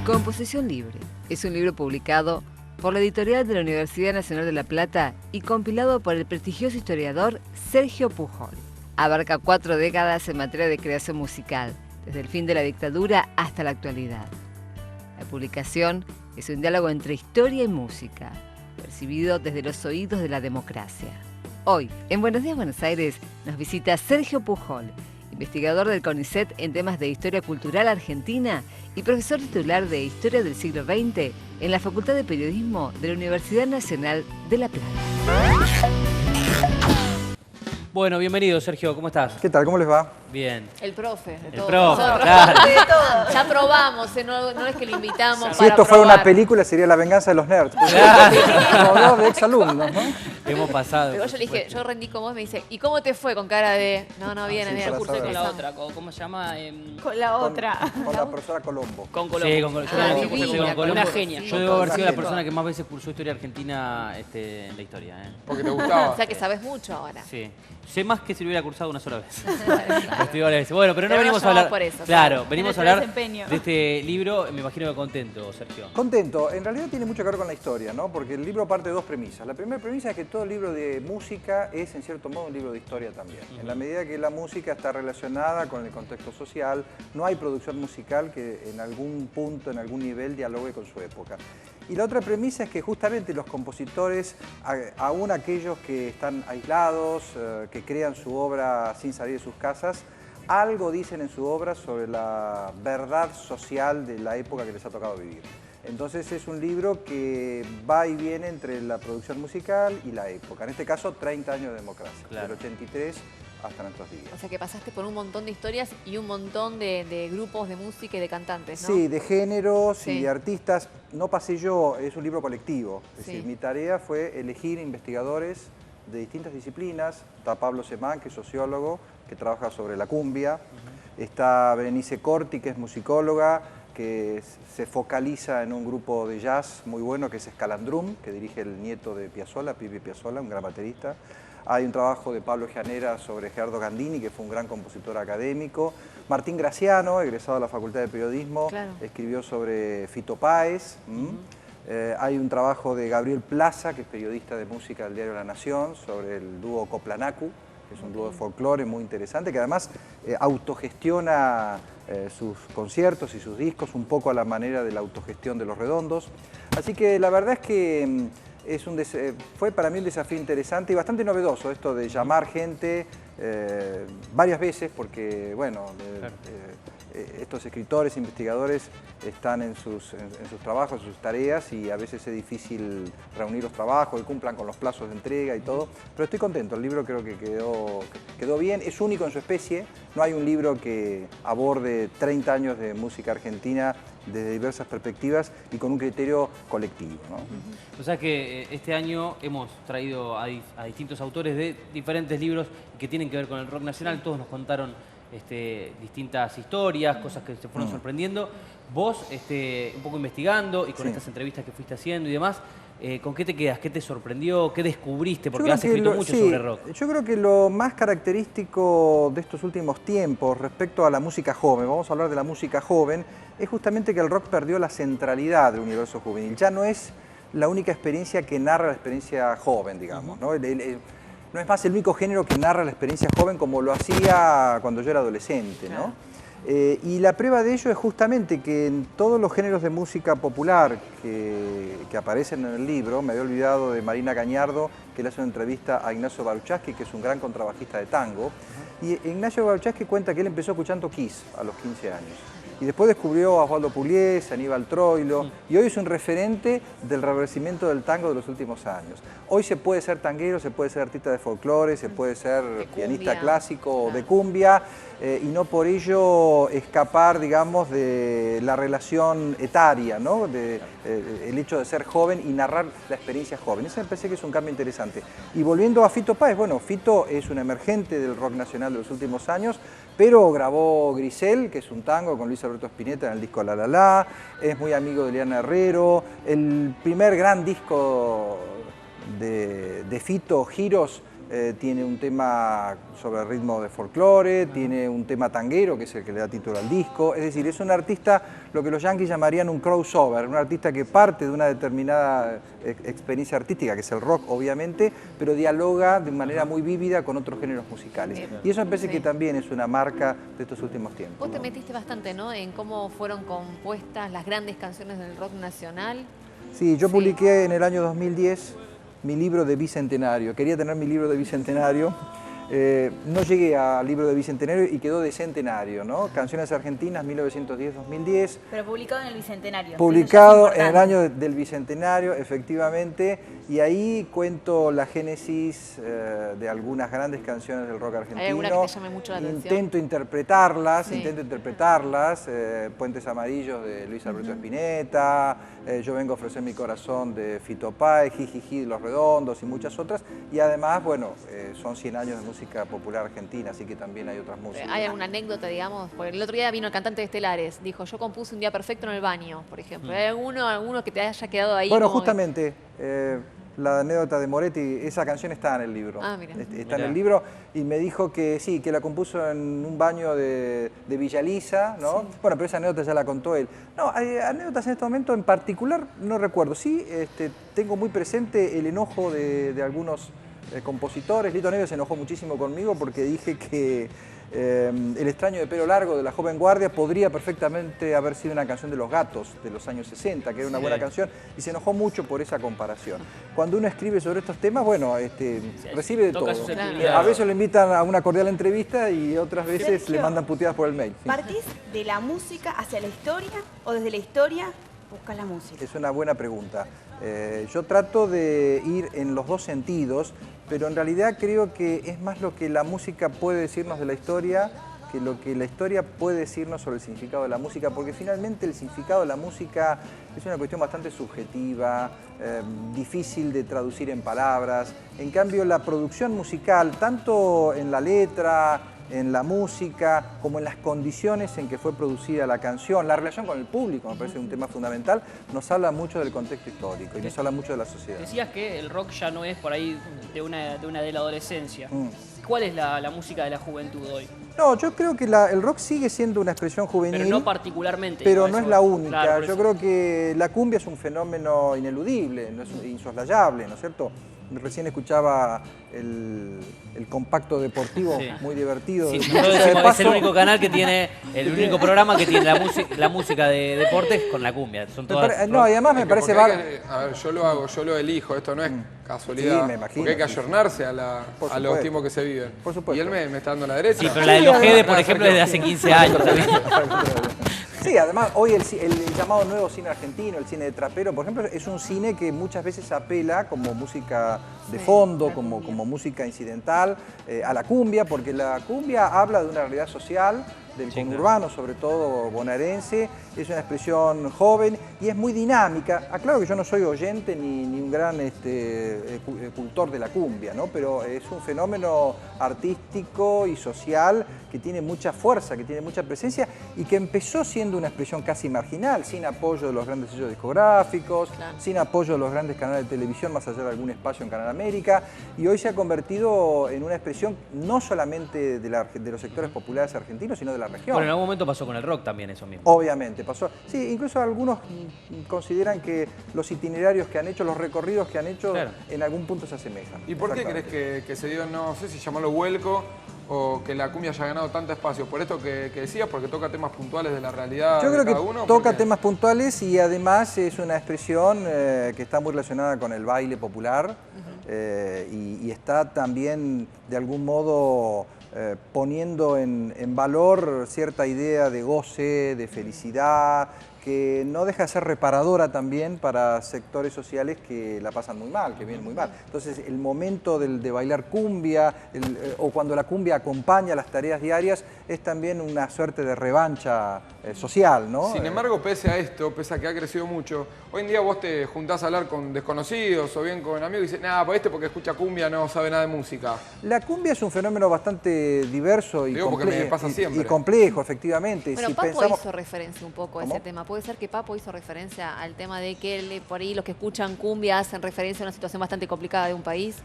Composición Libre es un libro publicado por la editorial de la Universidad Nacional de La Plata y compilado por el prestigioso historiador Sergio Pujol. Abarca 4 décadas en materia de creación musical, desde el fin de la dictadura hasta la actualidad. La publicación es un diálogo entre historia y música, percibido desde los oídos de la democracia. Hoy, en Buenos Días Buenos Aires, nos visita Sergio Pujol, investigador del CONICET en temas de historia cultural argentina y profesor titular de Historia del siglo XX en la Facultad de Periodismo de la Universidad Nacional de La Plata. Bueno, bienvenido, Sergio, ¿cómo estás? ¿Qué tal? ¿Cómo les va? Bien. El profe, de todo. El profe, Nosotros, claro. de todo. Ya probamos, no es que lo invitamos Si para esto fuera probar. una película sería La venganza de los nerds. Claro. De exalumnos, ¿no? Hemos pasado. Pero yo le dije, yo rendí con vos, me dice, ¿y cómo te fue? Con cara de, no, bien, sí, bien. para Cursé saber. con la otra, ¿cómo se llama? Con la otra. Con la profesora Colombo. Con Colombo. Sí, con Colombo. Yo Ah, también cursé divina, con Colombo. una genia. Yo debo haber sido la Genia. persona que más veces cursó historia argentina en la historia. Porque te gustaba. O sea que sabes mucho ahora. Sí. Sé más que si lo hubiera cursado una sola vez. Estoy varias veces. Bueno, pero no Pero venimos no a hablar. llamamos por eso, Claro, venimos a nuestro hablar desempeño. de este libro. Me imagino que contento, Sergio. Contento. En realidad tiene mucho que ver con la historia, ¿no? Porque el libro parte de 2 premisas. La primera premisa es que todo libro de música es, en cierto modo, un libro de historia también. En la medida que la música está relacionada con el contexto social, no hay producción musical que en algún punto, en algún nivel, dialogue con su época. Y la otra premisa es que justamente los compositores, aún aquellos que están aislados, que crean su obra sin salir de sus casas, algo dicen en su obra sobre la verdad social de la época que les ha tocado vivir. Entonces es un libro que va y viene entre la producción musical y la época. En este caso, 30 años de democracia, Claro. del 83 hasta nuestros días. O sea que pasaste por un montón de historias y un montón de grupos de música y de cantantes, ¿no? Sí, de géneros Sí. y de artistas. No pasé yo, es un libro colectivo. Es Sí. decir, mi tarea fue elegir investigadores de distintas disciplinas. Está Pablo Semán, que es sociólogo, que trabaja sobre la cumbia. Está Berenice Corti, que es musicóloga, que se focaliza en un grupo de jazz muy bueno, que es Escalandrum, que dirige el nieto de Piazzolla, Pipi Piazzolla, un gran baterista. Hay un trabajo de Pablo Gianera sobre Gerardo Gandini, que fue un gran compositor académico. Martín Graciano, egresado de la Facultad de Periodismo, Claro. escribió sobre Fito Páez. Hay un trabajo de Gabriel Plaza, que es periodista de música del diario La Nación, sobre el dúo Coplanacu, que es un dúo de folclore muy interesante, que además autogestiona sus conciertos y sus discos un poco a la manera de la autogestión de Los Redondos. Así que la verdad es que fue para mí un desafío interesante y bastante novedoso esto de llamar gente varias veces, porque bueno, estos escritores, investigadores están en sus trabajos, en sus tareas, y a veces es difícil reunir los trabajos, que cumplan con los plazos de entrega y todo, pero estoy contento. El libro creo que quedó bien, es único en su especie. No hay un libro que aborde 30 años de música argentina desde diversas perspectivas y con un criterio colectivo, ¿no? O sea que este año hemos traído a distintos autores de diferentes libros que tienen que ver con el rock nacional. Todos nos contaron distintas historias, cosas que se fueron sorprendiendo. Vos, un poco investigando y con Sí. estas entrevistas que fuiste haciendo y demás, ¿con qué te quedas? ¿Qué te sorprendió? ¿Qué descubriste? Porque Yo creo has que escrito mucho sí, sobre rock. Yo creo que lo más característico de estos últimos tiempos respecto a la música joven, vamos a hablar de la música joven, es justamente que el rock perdió la centralidad del universo juvenil. Ya no es la única experiencia que narra la experiencia joven, digamos, ¿no? No es más el único género que narra la experiencia joven como lo hacía cuando yo era adolescente, ¿no? Y la prueba de ello es justamente que en todos los géneros de música popular que aparecen en el libro, me había olvidado de Marina Cañardo, que le hace una entrevista a Ignacio Baruchaski, que es un gran contrabajista de tango, y Ignacio Baruchaski cuenta que él empezó escuchando Kiss a los 15 años. Y después descubrió a Osvaldo Pugliese, a Aníbal Troilo, y hoy es un referente del revercimiento del tango de los últimos años. Hoy se puede ser tanguero, se puede ser artista de folclore, se puede ser pianista clásico o de cumbia, y no por ello escapar, digamos, de la relación etaria, ¿no? El hecho de ser joven y narrar la experiencia joven. Eso me parece que es un cambio interesante. Y volviendo a Fito Páez, bueno, Fito es un emergente del rock nacional de los últimos años, pero grabó Grisel, que es un tango con Luis Alberto Spinetta en el disco La La La, es muy amigo de Eliana Herrero. El primer gran disco de Fito, Giros, tiene un tema sobre el ritmo de folclore, tiene un tema tanguero, que es el que le da título al disco. Es decir, es un artista, lo que los yanquis llamarían un crossover, un artista que parte de una determinada experiencia artística, que es el rock, obviamente, pero dialoga de manera muy vívida con otros géneros musicales. Y eso me parece que también es una marca de estos últimos tiempos. Vos te metiste bastante, ¿no?, en cómo fueron compuestas las grandes canciones del rock nacional. Sí, yo publiqué en el año 2010 mi libro de bicentenario. Quería tener mi libro de bicentenario. No llegué al libro de bicentenario y quedó de centenario, ¿no? Canciones argentinas 1910-2010. Pero publicado en el bicentenario. Publicado en el año del bicentenario, efectivamente, y ahí cuento la génesis de algunas grandes canciones del rock argentino. ¿Hay alguna que te llame mucho la atención? Intento interpretarlas, Puentes Amarillos de Luis Alberto Spinetta, Yo vengo a ofrecer mi corazón de Fito Páez, Jijiji de Los Redondos y muchas otras, y además, bueno, son 100 años de música popular argentina, así que también hay otras músicas. ¿Hay alguna anécdota, digamos? Porque el otro día vino el cantante de Estelares, dijo, yo compuse Un día perfecto en el baño, por ejemplo. ¿Hay alguno que te haya quedado ahí? Bueno, como justamente, la anécdota de Moretti, esa canción está en el libro. Ah, mira. Está en el libro y me dijo que sí, que la compuso en un baño de Villa Lisa, ¿no? Sí. Bueno, pero esa anécdota ya la contó él. No, hay anécdotas en este momento en particular, no recuerdo. Sí, tengo muy presente el enojo de algunos compositores. Lito Nevia se enojó muchísimo conmigo porque dije que El extraño de pelo largo de la Joven Guardia podría perfectamente haber sido una canción de Los Gatos de los años 60, que era una buena canción, y se enojó mucho por esa comparación. Cuando uno escribe sobre estos temas, bueno, recibe de todo. A veces le invitan a una cordial entrevista y otras veces Sergio, le mandan puteadas por el mail. ¿Partís de la música hacia la historia o desde la historia buscas la música? Es una buena pregunta. Yo trato de ir en los dos sentidos, pero en realidad creo que es más lo que la música puede decirnos de la historia que lo que la historia puede decirnos sobre el significado de la música, porque finalmente el significado de la música es una cuestión bastante subjetiva, difícil de traducir en palabras. En cambio, la producción musical, tanto en la letra, en la música, como en las condiciones en que fue producida la canción, la relación con el público, me parece un tema fundamental, nos habla mucho del contexto histórico y nos habla mucho de la sociedad. Decías que el rock ya no es por ahí de la adolescencia. ¿Cuál es la música de la juventud hoy? No, yo creo que el rock sigue siendo una expresión juvenil. Pero no particularmente. Pero no es la única. Claro, yo creo que la cumbia es un fenómeno ineludible, no es insoslayable, ¿no es cierto? Recién escuchaba el compacto deportivo, muy divertido. Sí, nosotros decimos, es el único canal que tiene, el único programa que tiene la música de deportes con la cumbia. Son todas no, y además me parece... a ver, yo lo hago, yo lo elijo, esto no es casualidad. Sí, me imagino. Porque hay que ayornarse a los tiempos que se viven. Por supuesto. Y él me está dando la derecha. Sí, pero la de los Gede, por ejemplo, es de hace 15 años también. Sí, además hoy el llamado nuevo cine argentino, el cine de trapero, por ejemplo, es un cine que muchas veces apela como música de fondo, como música incidental, a la cumbia, porque la cumbia habla de una realidad social, del conurbano, sobre todo bonaerense, es una expresión joven y es muy dinámica. Aclaro que yo no soy oyente ni un gran cultor de la cumbia, ¿no? Pero es un fenómeno artístico y social que tiene mucha fuerza, que tiene mucha presencia y que empezó siendo una expresión casi marginal, sin apoyo de los grandes sellos discográficos, sin apoyo de los grandes canales de televisión, más allá de algún espacio en Canal América, y hoy se ha convertido en una expresión no solamente de los sectores populares argentinos, sino de la región. Bueno, en algún momento pasó con el rock también eso mismo. Obviamente, pasó. Sí, incluso algunos consideran que los itinerarios que han hecho, los recorridos que han hecho, en algún punto se asemejan. ¿Y por qué crees que se dio, no sé si llamarlo vuelco, o que la cumbia haya ganado tanto espacio? ¿Por esto que decías? ¿Porque toca temas puntuales de la realidad de cada uno? Yo creo que toca temas puntuales y además es una expresión que está muy relacionada con el baile popular y está también de algún modo poniendo en valor cierta idea de goce, de felicidad, que no deja de ser reparadora también para sectores sociales que la pasan muy mal, que vienen muy mal. Entonces, el momento de bailar cumbia, o cuando la cumbia acompaña las tareas diarias, es también una suerte de revancha social, ¿no? Sin embargo, pese a esto, pese a que ha crecido mucho, hoy en día vos te juntás a hablar con desconocidos o bien con amigos y dices, nada, pues porque escucha cumbia no sabe nada de música. La cumbia es un fenómeno bastante diverso y, me pasa siempre. y complejo, efectivamente. Bueno, si Papo pensamos... hizo referencia un poco a ese tema. puede ser que Papo hizo referencia al tema de que por ahí los que escuchan cumbia hacen referencia a una situación bastante complicada de un país.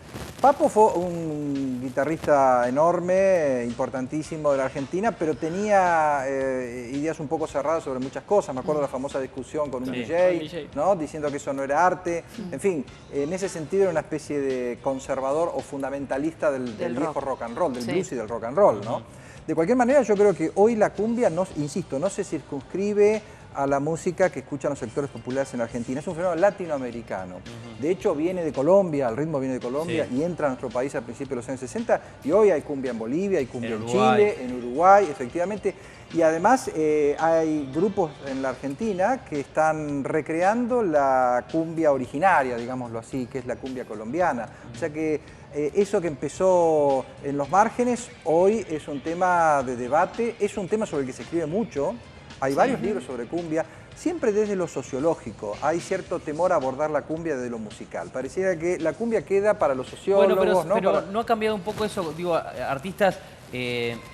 Papo fue un guitarrista enorme, importantísimo de la Argentina, pero tenía ideas un poco cerradas sobre muchas cosas. Me acuerdo de la famosa discusión con un DJ, ¿no? Diciendo que eso no era arte. En fin, en ese sentido era una especie de conservador o fundamentalista del viejo rock and roll, del blues y del rock and roll, ¿no? De cualquier manera, yo creo que hoy la cumbia, insisto, no se circunscribe a la música que escuchan los sectores populares en Argentina. Es un fenómeno latinoamericano. De hecho, viene de Colombia, el ritmo viene de Colombia y entra a nuestro país a principios de los años 60 y hoy hay cumbia en Bolivia, hay cumbia en Chile, en Uruguay, efectivamente. Y además hay grupos en la Argentina que están recreando la cumbia originaria, digámoslo así, que es la cumbia colombiana. O sea que eso que empezó en los márgenes, hoy es un tema de debate, es un tema sobre el que se escribe mucho. Hay varios libros sobre cumbia, siempre desde lo sociológico. Hay cierto temor a abordar la cumbia desde lo musical. Pareciera que la cumbia queda para los sociólogos, bueno, ¿no? Pero ¿no ha cambiado un poco eso? Digo, artistas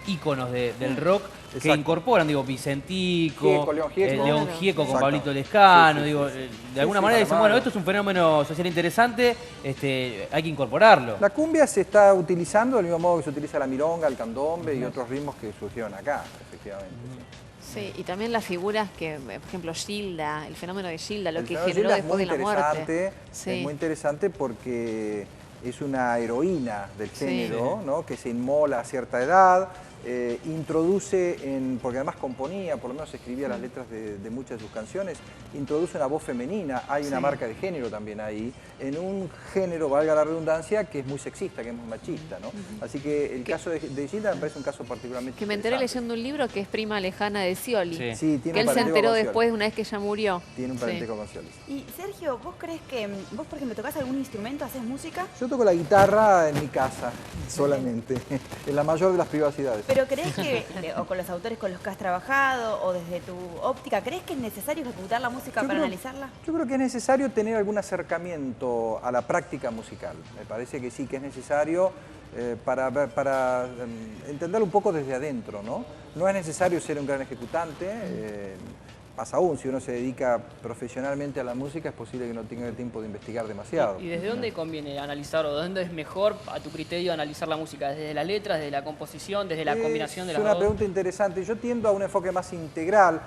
íconos del rock que incorporan, digo, Vicentico, León Gieco con Pablito Lescano, digo, de alguna manera dicen, bueno, esto es un fenómeno social interesante, hay que incorporarlo. La cumbia se está utilizando del mismo modo que se utiliza la milonga, el candombe y otros ritmos que surgieron acá, efectivamente. Sí, y también las figuras que, por ejemplo, Gilda, el fenómeno de Gilda, lo que generó después de la muerte. Es muy interesante porque es una heroína del género, ¿no? Que se inmola a cierta edad, introduce, porque además componía, por lo menos escribía las letras de muchas de sus canciones, introduce una voz femenina, hay una marca de género también ahí, en un género, valga la redundancia, que es muy sexista, que es muy machista, ¿no? Así que el caso de Gilda me parece un caso particularmente que me enteré leyendo un libro que es prima lejana de Scioli, sí, tiene que él se enteró después, una vez que ella murió. Tiene un parentesco con Scioli. Y Sergio, ¿vos crees que, vos por ejemplo, tocás algún instrumento, haces música? Yo toco la guitarra en mi casa, solamente, en la mayor de las privacidades. ¿Pero crees que, o con los autores con los que has trabajado, o desde tu óptica, crees que es necesario ejecutar la música para analizarla? Yo creo que es necesario tener algún acercamiento a la práctica musical. Me parece que sí, que es necesario para entenderlo un poco desde adentro, ¿no? No es necesario ser un gran ejecutante. Más aún, si uno se dedica profesionalmente a la música, es posible que no tenga el tiempo de investigar demasiado. ¿Y desde dónde conviene analizar, o dónde es mejor, a tu criterio, analizar la música? ¿Desde las letras, desde la composición, desde la combinación de las dos? Es una pregunta interesante. Yo tiendo a un enfoque más integral.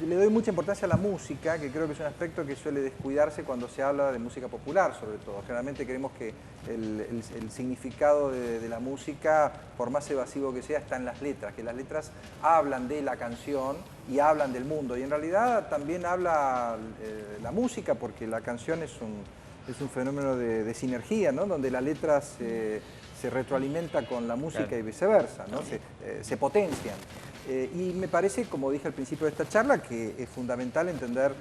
Le doy mucha importancia a la música, que creo que es un aspecto que suele descuidarse cuando se habla de música popular, sobre todo. Generalmente creemos que el significado de la música, por más evasivo que sea, está en las letras, que las letras hablan de la canción y hablan del mundo. Y en realidad también habla la música, porque la canción es un fenómeno de sinergia, ¿no? Donde la letra se retroalimenta con la música y viceversa, ¿no? Se potencian. Y me parece, como dije al principio de esta charla, que es fundamental entender,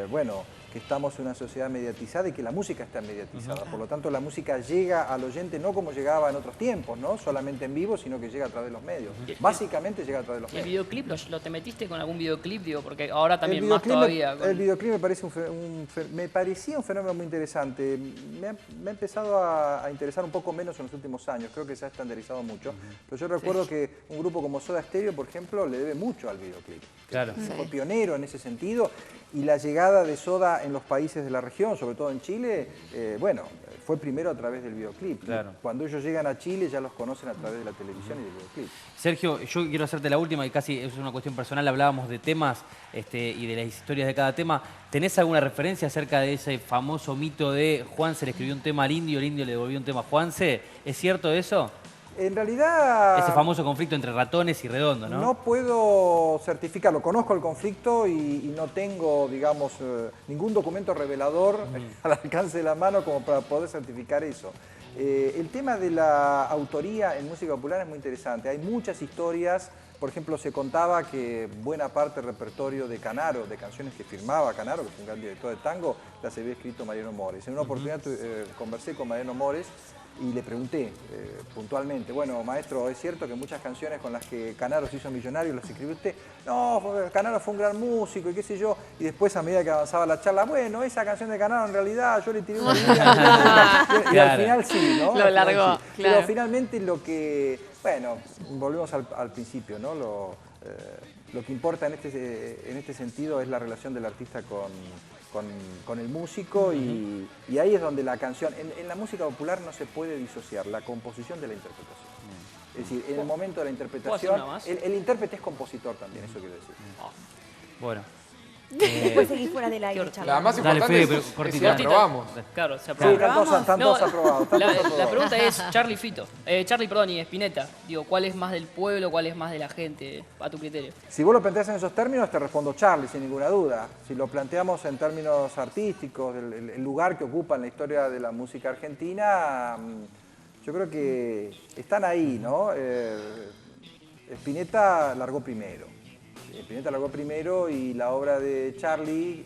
bueno, que estamos en una sociedad mediatizada y que la música está mediatizada. Por lo tanto, la música llega al oyente no como llegaba en otros tiempos, ¿no? Solamente en vivo, sino que llega a través de los medios. Básicamente llega a través de los medios. ¿El videoclip lo te metiste con algún videoclip? Digo, porque ahora también más todavía. El videoclip me parece me parecía un fenómeno muy interesante. Me ha empezado a interesar un poco menos en los últimos años. Creo que se ha estandarizado mucho. Pero yo recuerdo que un grupo como Soda Stereo, por ejemplo, le debe mucho al videoclip. Claro. Fue pionero en ese sentido. Y la llegada de Soda en los países de la región, sobre todo en Chile, bueno, fue primero a través del videoclip. Claro. Cuando ellos llegan a Chile ya los conocen a través de la televisión y del videoclip. Sergio, yo quiero hacerte la última y casi es una cuestión personal. Hablábamos de temas y de las historias de cada tema. ¿Tenés alguna referencia acerca de ese famoso mito de Juanse le escribió un tema al indio, el indio le devolvió un tema a Juanse? ¿Es cierto eso? En realidad... Ese famoso conflicto entre Ratones y Redondo, ¿no? No puedo certificarlo. Conozco el conflicto y no tengo, digamos, ningún documento revelador al alcance de la mano como para poder certificar eso. El tema de la autoría en música popular es muy interesante. Hay muchas historias. Por ejemplo, se contaba que buena parte del repertorio de Canaro, de canciones que firmaba Canaro, que fue un gran director de tango, las había escrito Mariano Mores. En una oportunidad conversé con Mariano Mores y le pregunté puntualmente, bueno, maestro, ¿es cierto que muchas canciones con las que Canaro se hizo millonario las escribió usted? No, Canaro fue un gran músico y qué sé yo. Y después, a medida que avanzaba la charla, bueno, esa canción de Canaro en realidad yo le tiré una línea. Y al final sí, ¿no? Lo largó, sí. claro. Pero finalmente lo que, bueno, volvemos al principio, ¿no? Lo que importa en este sentido es la relación del artista con el músico y ahí es donde la canción, en la música popular no se puede disociar la composición de la interpretación. Es decir, en el momento de la interpretación, una más? el intérprete es compositor también, eso quiero decir. Bueno. Después seguir fuera del aire, Charlie. La más Dale, importante Fede, es si cortita. aprobamos. Claro, se Sí, aprueba. están todos aprobados. Están todos La aprobados. pregunta es, Charlie y Spinetta, digo, ¿cuál es más del pueblo, cuál es más de la gente, a tu criterio? Si vos lo planteás en esos términos, te respondo Charlie, sin ninguna duda. Si lo planteamos en términos artísticos, el lugar que ocupa en la historia de la música argentina, yo creo que están ahí, ¿no? Spinetta largó primero. Spinetta largó primero y la obra de Charlie,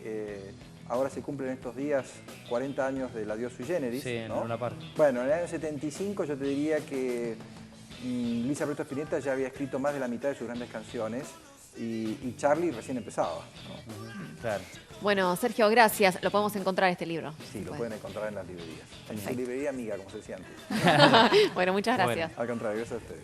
ahora se cumplen estos días 40 años del Adiós sui generis, Sí, en ¿no? una parte. Bueno, en el año 75 yo te diría que Luis Alberto Spinetta ya había escrito más de la mitad de sus grandes canciones y Charlie recién empezaba, ¿no? Claro. Bueno, Sergio, gracias. Lo podemos encontrar este libro. Sí, lo Bueno. pueden encontrar en las librerías. En su librería amiga, como se decía antes. Bueno, muchas gracias. Al contrario, gracias a ustedes.